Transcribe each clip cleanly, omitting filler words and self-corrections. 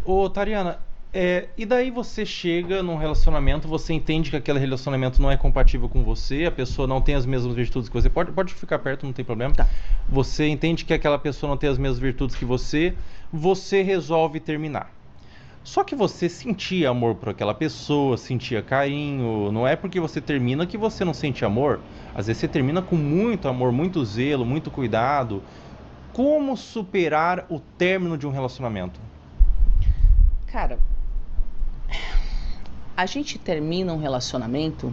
Ô, Tariana, e daí você chega num relacionamento, você entende que aquele relacionamento não é compatível com você, a pessoa não tem as mesmas virtudes que você. Pode ficar perto, não tem problema. Tá. Você entende que aquela pessoa não tem as mesmas virtudes que você resolve terminar. Só que você sentia amor por aquela pessoa, sentia carinho. Não é porque você termina que você não sente amor. Às vezes você termina com muito amor, muito zelo, muito cuidado. Como superar o término de um relacionamento? Cara, a gente termina um relacionamento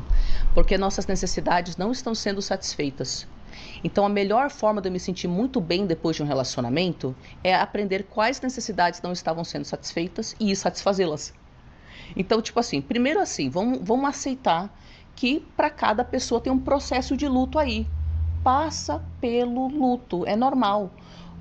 porque nossas necessidades não estão sendo satisfeitas. Então, a melhor forma de eu me sentir muito bem depois de um relacionamento é aprender quais necessidades não estavam sendo satisfeitas e ir satisfazê-las. Então, tipo assim, primeiro assim, vamos aceitar que para cada pessoa tem um processo de luto aí. Passa pelo luto, é normal.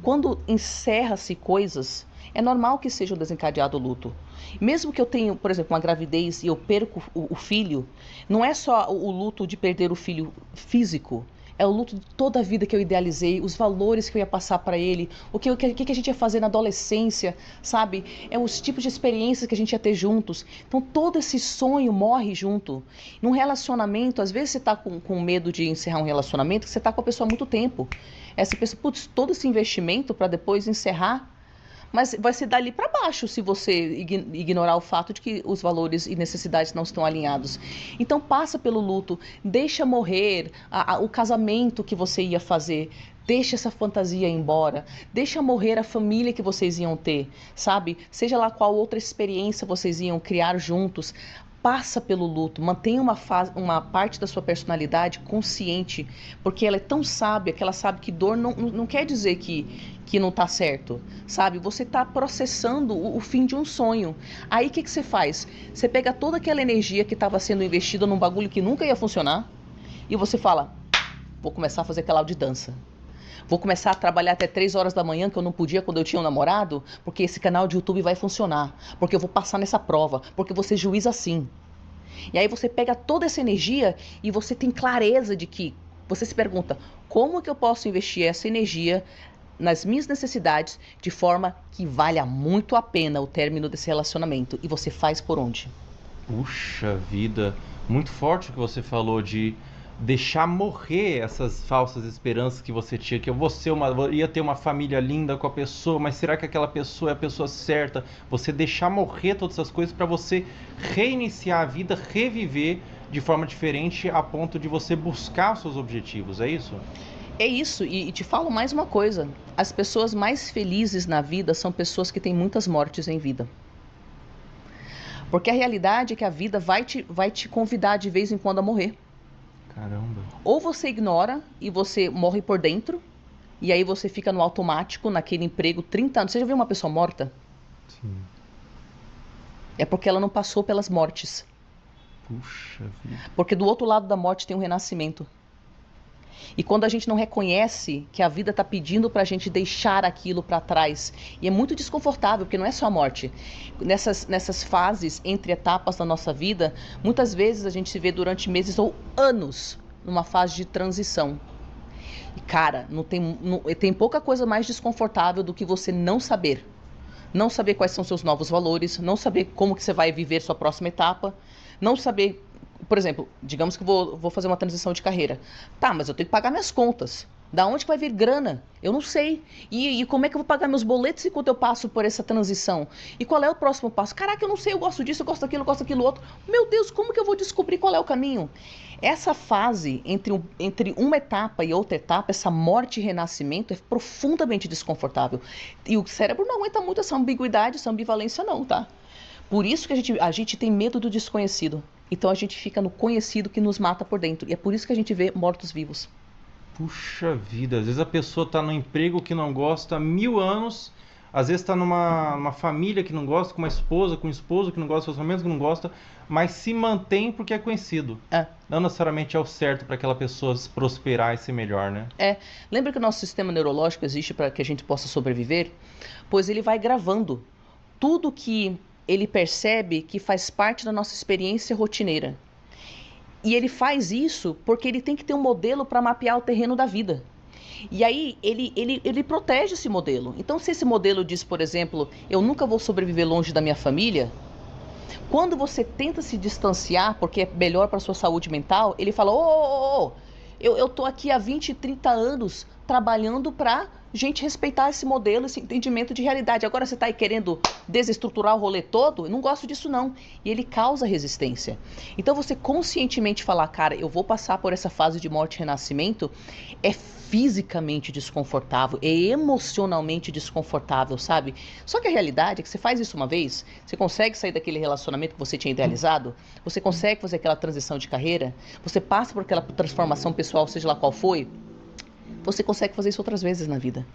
Quando encerra-se coisas, é normal que seja desencadeado o luto. Mesmo que eu tenha, por exemplo, uma gravidez e eu perco o filho, não é só o luto de perder o filho físico, é o luto de toda a vida que eu idealizei, os valores que eu ia passar para ele, o que a gente ia fazer na adolescência, sabe? É os tipos de experiências que a gente ia ter juntos. Então, todo esse sonho morre junto. Num relacionamento, às vezes você tá com medo de encerrar um relacionamento, que você tá com a pessoa há muito tempo. Essa pessoa, putz, todo esse investimento para depois encerrar, mas vai ser dali para baixo se você ignorar o fato de que os valores e necessidades não estão alinhados. Então passa pelo luto, deixa morrer o casamento que você ia fazer. Deixa essa fantasia ir embora. Deixa morrer a família que vocês iam ter, sabe? Seja lá qual outra experiência vocês iam criar juntos. Passa pelo luto, mantenha uma parte da sua personalidade consciente, porque ela é tão sábia que ela sabe que dor não quer dizer que não tá certo, sabe? Você tá processando o fim de um sonho. Aí o que você faz? Você pega toda aquela energia que estava sendo investida num bagulho que nunca ia funcionar e você fala: vou começar a fazer aquela aula de dança. Vou começar a trabalhar até 3 horas da manhã, que eu não podia quando eu tinha um namorado, porque esse canal de YouTube vai funcionar, porque eu vou passar nessa prova, porque eu vou ser juiz assim. E aí você pega toda essa energia e você tem clareza de que você se pergunta: como que eu posso investir essa energia nas minhas necessidades de forma que valha muito a pena o término desse relacionamento? E você faz por onde? Puxa vida, muito forte o que você falou de deixar morrer essas falsas esperanças que você tinha, que ia ter uma família linda com a pessoa, mas será que aquela pessoa é a pessoa certa? Você deixar morrer todas essas coisas para você reiniciar a vida, reviver de forma diferente a ponto de você buscar os seus objetivos, é isso? É isso, e te falo mais uma coisa: as pessoas mais felizes na vida são pessoas que têm muitas mortes em vida. Porque a realidade é que a vida vai te convidar de vez em quando a morrer. Caramba. Ou você ignora e você morre por dentro, e aí você fica no automático, naquele emprego 30 anos. Você já viu uma pessoa morta? Sim. É porque ela não passou pelas mortes. Puxa vida. Porque do outro lado da morte tem um renascimento. E quando a gente não reconhece que a vida está pedindo para a gente deixar aquilo para trás, e é muito desconfortável, porque não é só a morte. Nessas fases, entre etapas da nossa vida, muitas vezes a gente se vê durante meses ou anos numa fase de transição. E cara, tem pouca coisa mais desconfortável do que você não saber. Não saber quais são seus novos valores, não saber como que você vai viver sua próxima etapa, não saber, por exemplo, digamos que eu vou fazer uma transição de carreira. Tá, mas eu tenho que pagar minhas contas. Da onde que vai vir grana? Eu não sei. E como é que eu vou pagar meus boletos enquanto eu passo por essa transição? E qual é o próximo passo? Caraca, eu não sei, eu gosto disso, eu gosto daquilo, eu gosto daquilo outro. Meu Deus, como que eu vou descobrir qual é o caminho? Essa fase entre uma etapa e outra etapa, essa morte e renascimento, é profundamente desconfortável. E o cérebro não aguenta muito essa ambiguidade, essa ambivalência não, tá? Por isso que a gente tem medo do desconhecido. Então a gente fica no conhecido que nos mata por dentro. E é por isso que a gente vê mortos-vivos. Puxa vida, às vezes a pessoa tá num emprego que não gosta há 1000 anos, às vezes tá numa família que não gosta, com uma esposa, com um esposo que não gosta, com relacionamento que não gosta, mas se mantém porque é conhecido. É, Não necessariamente é o certo para aquela pessoa se prosperar e ser melhor, né? é. Lembra que o nosso sistema neurológico existe para que a gente possa sobreviver? Pois ele vai gravando tudo que ele percebe que faz parte da nossa experiência rotineira. E ele faz isso porque ele tem que ter um modelo para mapear o terreno da vida. E aí ele protege esse modelo. Então, se esse modelo diz, por exemplo, eu nunca vou sobreviver longe da minha família, quando você tenta se distanciar porque é melhor para sua saúde mental, ele fala: ô, eu tô aqui há 20, 30 anos trabalhando para gente respeitar esse modelo, esse entendimento de realidade. Agora você tá aí querendo desestruturar o rolê todo? Eu não gosto disso não. E ele causa resistência. Então você conscientemente falar, cara, eu vou passar por essa fase de morte e renascimento, é fisicamente desconfortável, é emocionalmente desconfortável, sabe? Só que a realidade é que você faz isso uma vez, você consegue sair daquele relacionamento que você tinha idealizado, você consegue fazer aquela transição de carreira, você passa por aquela transformação pessoal, seja lá qual foi, você consegue fazer isso outras vezes na vida.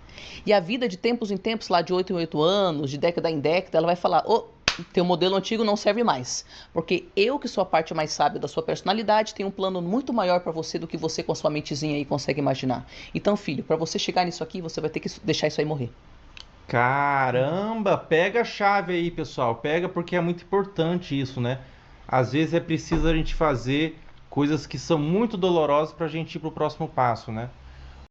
E a vida, de tempos em tempos, lá de 8 em 8 anos, de década em década, ela vai falar: ô, teu modelo antigo não serve mais. Porque eu, que sou a parte mais sábia da sua personalidade, tenho um plano muito maior para você do que você com a sua mentezinha aí consegue imaginar. Então, filho, para você chegar nisso aqui, você vai ter que deixar isso aí morrer. Caramba, pega a chave aí, pessoal. Pega porque é muito importante isso, né? Às vezes é preciso a gente fazer coisas que são muito dolorosas para a gente ir para o próximo passo, né?